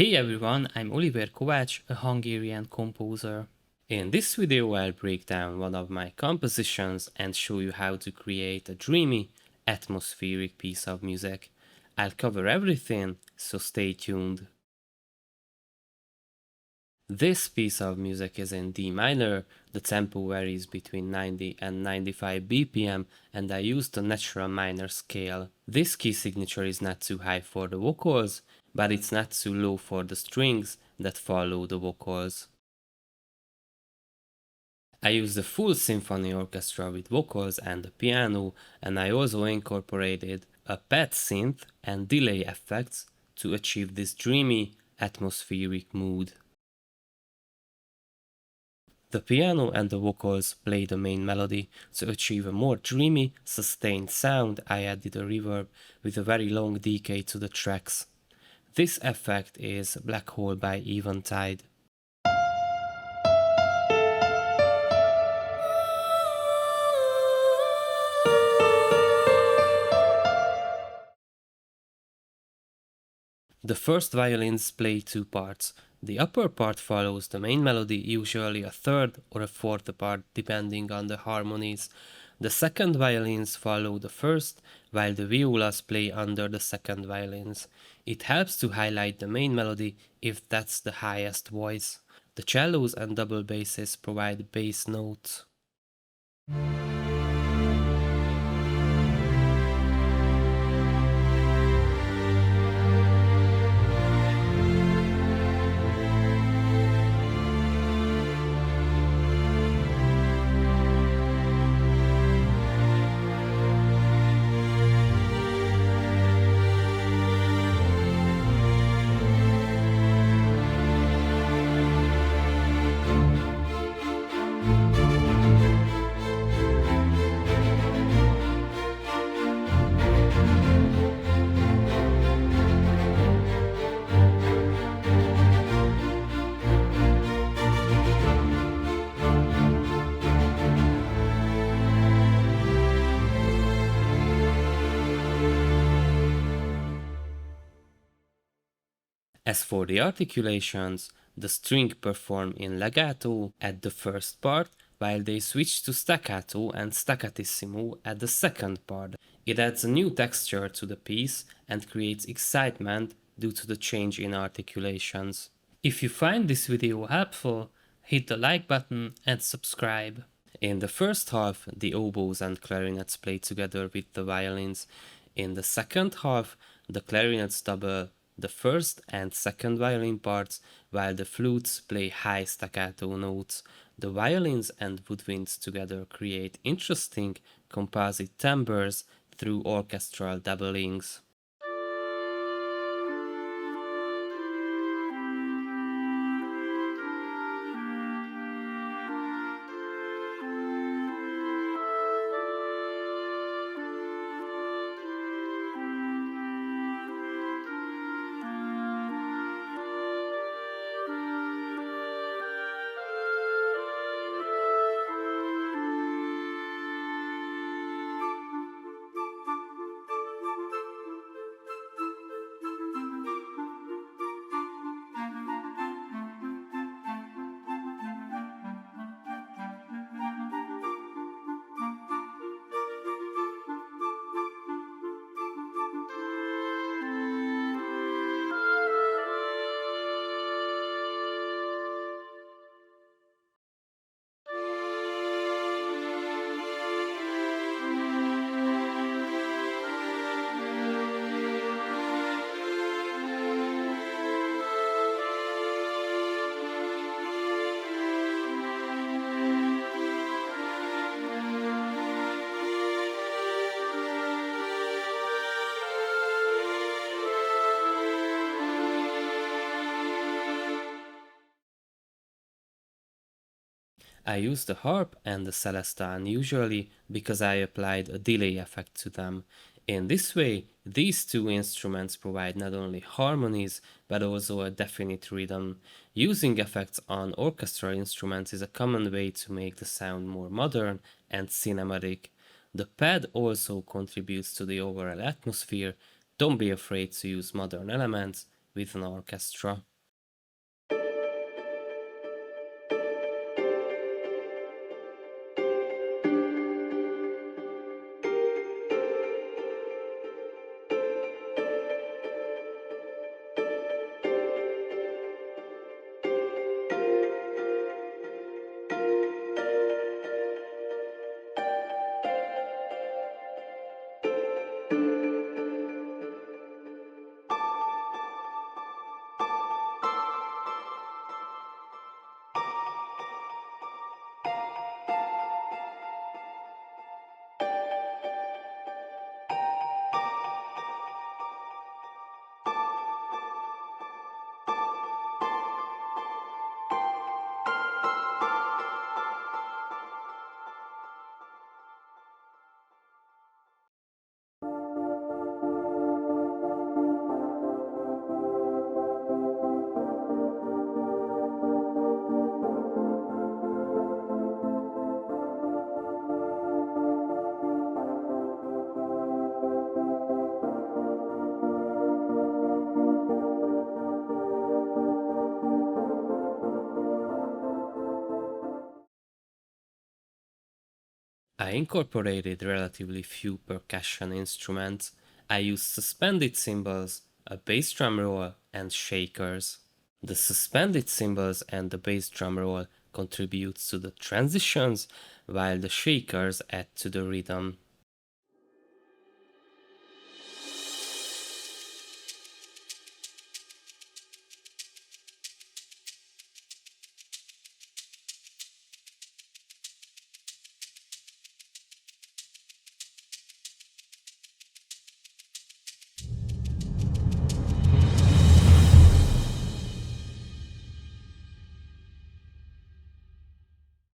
Hey everyone, I'm Oliver Kovács, a Hungarian composer. In this video I'll break down one of my compositions and show you how to create a dreamy, atmospheric piece of music. I'll cover everything, so stay tuned. This piece of music is in D minor, the tempo varies between 90 and 95 BPM and I used the natural minor scale. This key signature is not too high for the vocals, but it's not too low for the strings that follow the vocals. I used the full symphony orchestra with vocals and the piano, and I also incorporated a pad synth and delay effects to achieve this dreamy, atmospheric mood. The piano and the vocals play the main melody. To achieve a more dreamy, sustained sound, I added a reverb with a very long decay to the tracks. This effect is Black Hole by Eventide. The first violins play two parts. The upper part follows the main melody, usually a third or a fourth part depending on the harmonies. The second violins follow the first, while the violas play under the second violins. It helps to highlight the main melody if that's the highest voice. The cellos and double basses provide bass notes. As for the articulations, the string perform in legato at the first part, while they switch to staccato and staccatissimo at the second part. It adds a new texture to the piece and creates excitement due to the change in articulations. If you find this video helpful, hit the like button and subscribe. In the first half, the oboes and clarinets play together with the violins. In the second half, the clarinets double the first and second violin parts, while the flutes play high staccato notes. The violins and woodwinds together create interesting composite timbres through orchestral doublings. I use the harp and the Celesta unusually because I applied a delay effect to them. In this way, these two instruments provide not only harmonies but also a definite rhythm. Using effects on orchestral instruments is a common way to make the sound more modern and cinematic. The pad also contributes to the overall atmosphere. Don't be afraid to use modern elements with an orchestra. I incorporated relatively few percussion instruments. I used suspended cymbals, a bass drum roll, and shakers. The suspended cymbals and the bass drum roll contributes to the transitions, while the shakers add to the rhythm.